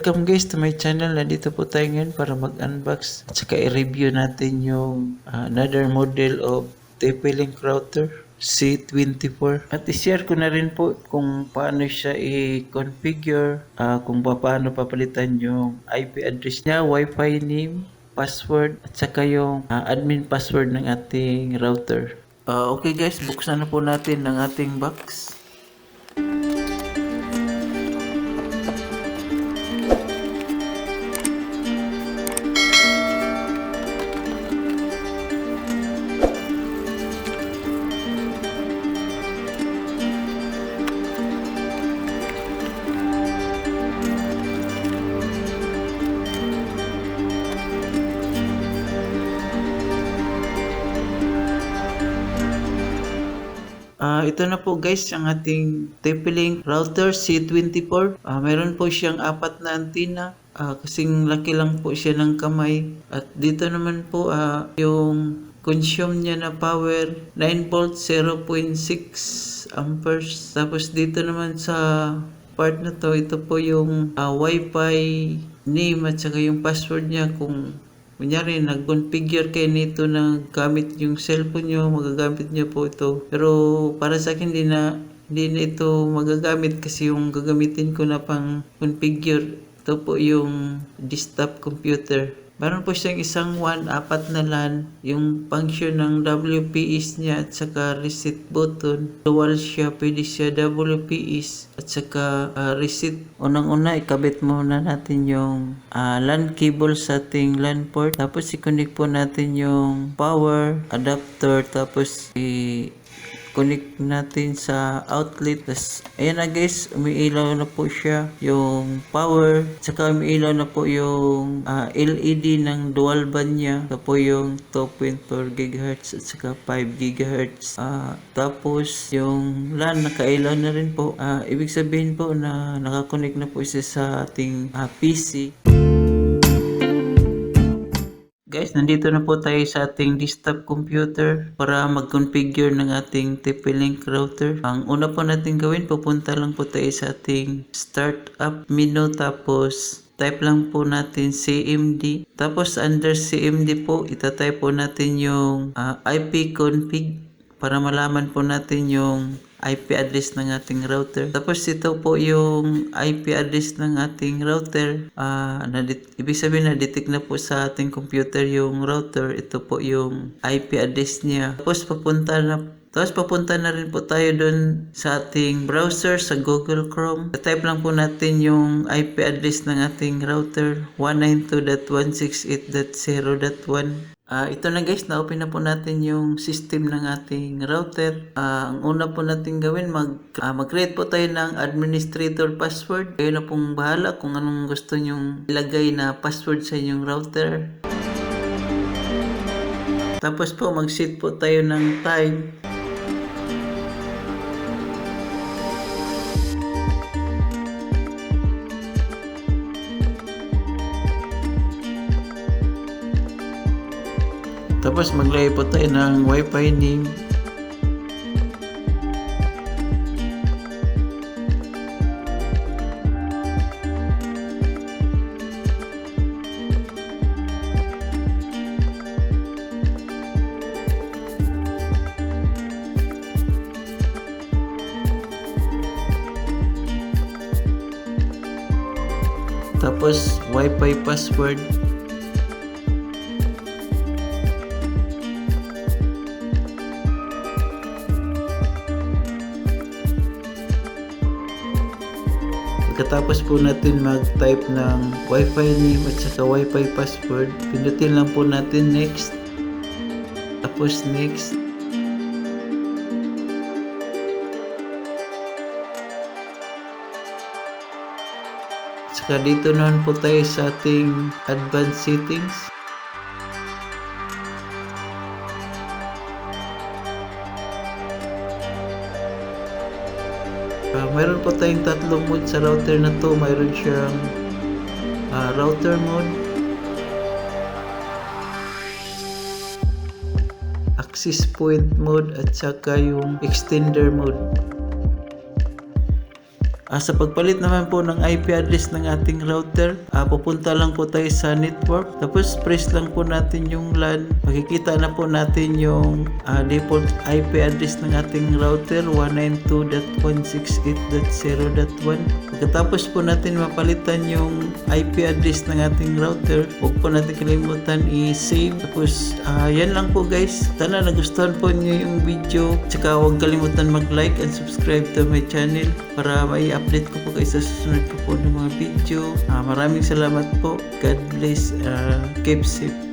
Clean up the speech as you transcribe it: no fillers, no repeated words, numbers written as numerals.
Welcome guys to my channel. Nandito po tayo ngayon para mag-unbox at saka i-review natin yung another model of TPlink router C24. At i-share ko na rin po kung paano siya i-configure, kung paano papalitan yung IP address niya, Wi-Fi name, password, at saka yung admin password ng ating router. Okay guys, buksan na po natin ang ating box. Ito na po guys ang ating TP-Link router C24. Meron po siyang 4 na antena. Kasing laki lang po siya ng kamay. At dito naman po yung consume niya na power 9 volts 0.6 amperes. Tapos dito naman sa part na to, ito po yung Wi-Fi name at saka yung password niya. Kung kunyari, nag-configure kayo nito na gamit yung cellphone nyo, magagamit nyo po ito. Pero para sa akin, hindi na ito magagamit kasi yung gagamitin ko na pang configure, ito po yung desktop computer. Meron po siyang isang 4 na LAN, yung function ng WPS niya at saka reset button. Dual siya, pwede siya WPS at saka reset. Unang-una, ikabit muna natin yung LAN cable sa ating LAN port. Tapos i-connect po natin yung power adapter. Tapos connect natin sa outlet. Tapos, ayan na guys, umiilaw na po siya yung power. Saka umiilaw na po yung LED ng dual band niya. Ito po yung 2.4 GHz at saka 5 GHz. Tapos, yung LAN nakailaw na rin po. Ibig sabihin po na nakakonect na po siya sa ating PC. Guys, nandito na po tayo sa ating desktop computer para mag-configure ng ating TP-Link router. Ang una po natin gawin, pupunta lang po tayo sa ating startup menu, tapos type lang po natin CMD. Tapos under CMD po, itatype po natin yung IP config para malaman po natin yung IP address ng ating router. Tapos ito po yung IP address ng ating router. Ibig sabihin na detect na po sa ating computer yung router. Ito po yung IP address niya. Tapos papunta na rin po tayo doon sa ating browser sa Google Chrome. Type lang po natin yung IP address ng ating router 192.168.0.1. Ito na guys, na-open na po natin yung system ng ating router. Ang una po natin gawin, mag-create po tayo ng administrator password. Kayo na pong bahala kung anong gusto nyong ilagay na password sa inyong router. Tapos po, mag-set po tayo ng time. Tapos maglagay po tayo ng Wi-Fi name. Tapos Wi-Fi password. Pagkatapos po natin mag-type ng Wi-Fi name at saka Wi-Fi password, pindutin lang po natin next. Tapos next. Saka dito naman po tayo sa ating advanced settings. Mayroon po tayong tatlong mode sa router na to. Mayroon siyang router mode, access point mode, at saka yung extender mode. Sa pagpalit naman po ng IP address ng ating router, pupunta lang po tayo sa network, tapos press lang po natin yung LAN. Makikita na po natin yung default IP address ng ating router, 192.168.0.1. Pagkatapos po natin mapalitan yung IP address ng ating router, huwag po natin kalimutan i-save. Tapos yan lang po guys. Sana nagustuhan po niyo yung video. Tsaka huwag kalimutan mag-like and subscribe to my channel para mai-update ko po kayo sa susunod ko po ng mga video. Maraming salamat po. God bless. Keep safe.